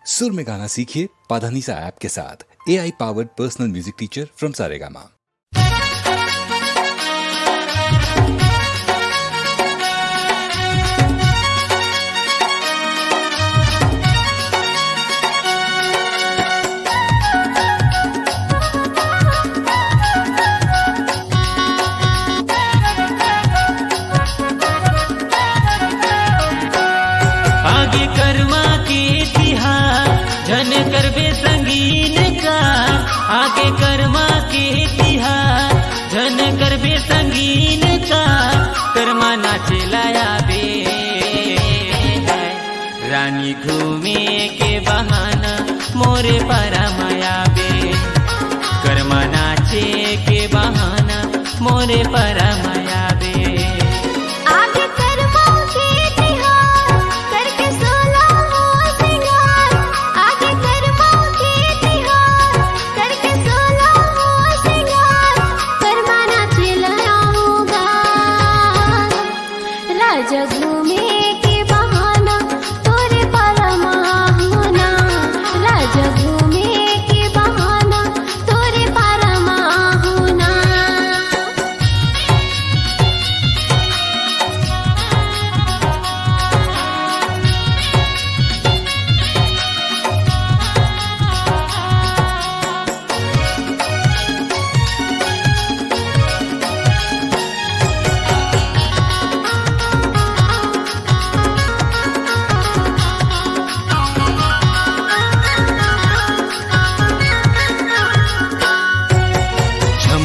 सुर में गाना सीखिए पाधानीसा ऐप के साथ। AI powered personal music teacher from Saregama. आगे कर्मा के तिहार जन करबे संगीन का, आगे कर्मा के तिहार जन करबे संगीन का, कर्मा नाचे लाया बे रानी घूमे के बहाना मोरे पारा माया बे, कर्मा नाचे के बहाना मोरे पारा माया बे।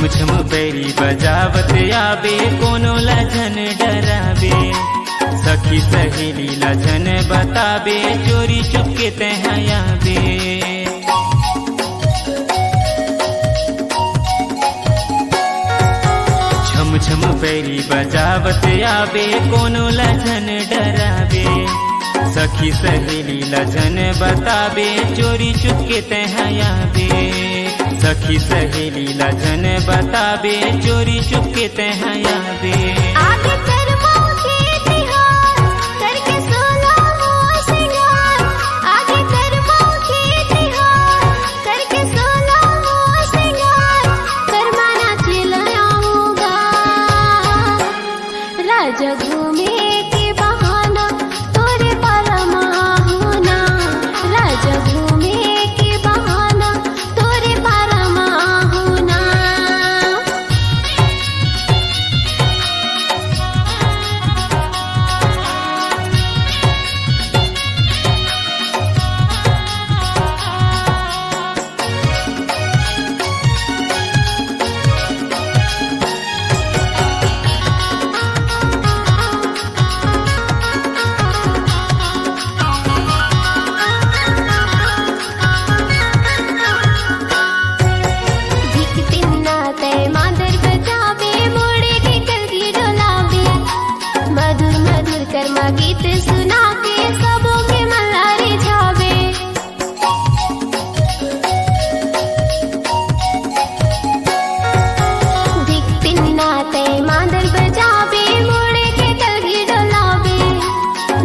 छम बैरी बजावत आबे कोनो लजन डराबे, सखी सहेली लजन बताबे चोरी चुपके तहयाबे। छम छम बैरी बजावत आबे कोनो लजन डराबे, सखी सहेली लजन बताबे चोरी चुपके तहयाबे। सखी सहेली लजन बताबे चोरी चुपके तहयाबे। आगे कर्मा के तिहार करके सोला हो सिंगार, आगे कर्मा के तिहार करके सोला हो सिंगार, कर्मा नाचे लाऊंगा राजा घूमे के बहाना तोरे परमा होना, राजा घूमे के बहाना तोरे परमा होना। कर्मा गीत सुना के सबों के मल्हारी झावे, दिखती नाते मादर बजावे मोड़े के कलगी डोलावे।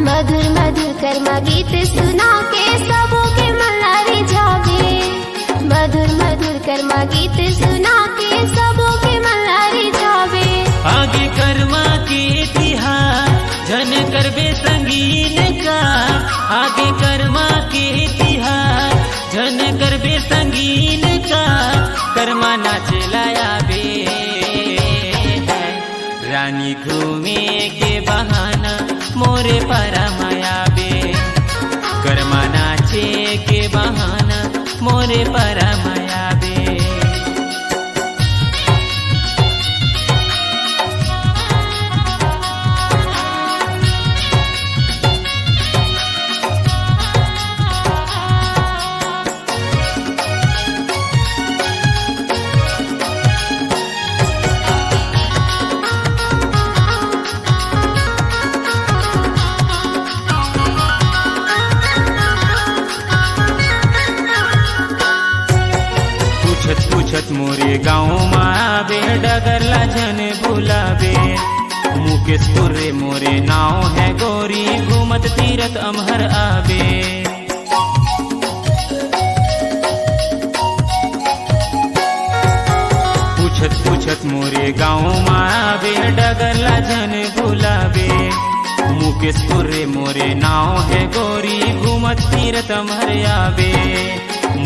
मधुर मधुर कर्मा गीत सुना के सबों के मल्हारी झावे, मधुर मधुर कर्मा गीत सुना के सबों के मल्हारी झावे। आगे कर्मा के तिहार जन करबे संगीन का, आगे कर्मा के तिहार जन करबे संगीन का, कर्मा नाचे लाया बे रानी घूमे के बहाना मोरे पारा माया बे, कर्मा नाचे के बहाना मोरे पारा माया बे। पूछत मोरे गाँव मावे डगर लाजन बुलावे, मुकेशपुर रे मोरे नाव है गोरी घूमत तीरथ अमहर आवे। गाँव मावे डगरला जन गुलाबे मुकेशपुर रे मोरे नाव है गोरी घूमत फिरत अमहरियाबे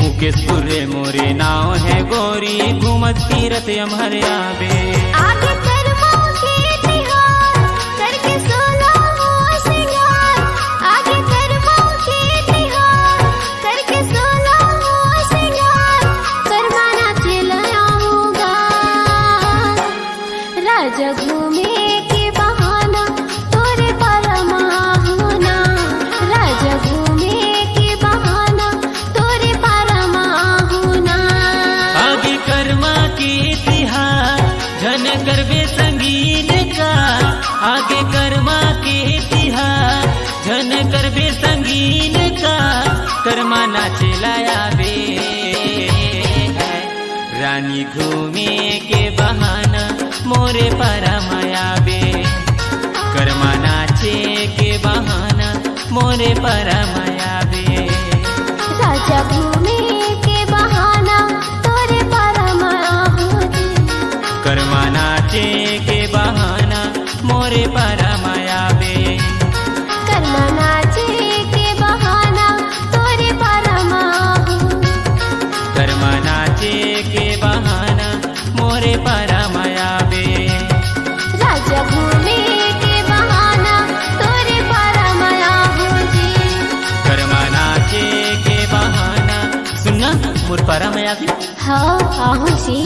मुकेशपुर रे मोरे नाव है गोरी घूमत फिरत अमहरियाबे आगे कर्मा के तिहार करके सोना हो सिंगार आगे कर्मा के तिहार करके सोना हो सिंगार करमाना चला होगा राजा घूमे के बहाना तोरे परमा होना राजा घूमे के बहाना तोरे परमा होना आगे कर्मा के तिहार जन करबे संगीन का आगे कर्मा के तिहार जन करबे संगीन का कर्मा नाचे लायाबे रानी घूमे के बहाना मोरे परमायाबे कर्मा नाचे के बहाना मोरे परमायाबे राजा घूमे के बहाना तोरे परमा होती कर्मा नाचे के बहाना मोरे परमायाबे कर्मा नाचे के बहाना तोरे परमा होती कर्मा नाचे के बहाना मोरे परमायाबे राजा घूमे के बहाना तोरे परमा होती कर्मा नाचे के बहाना सुनना मोर परमायाबे हाँ आहू जी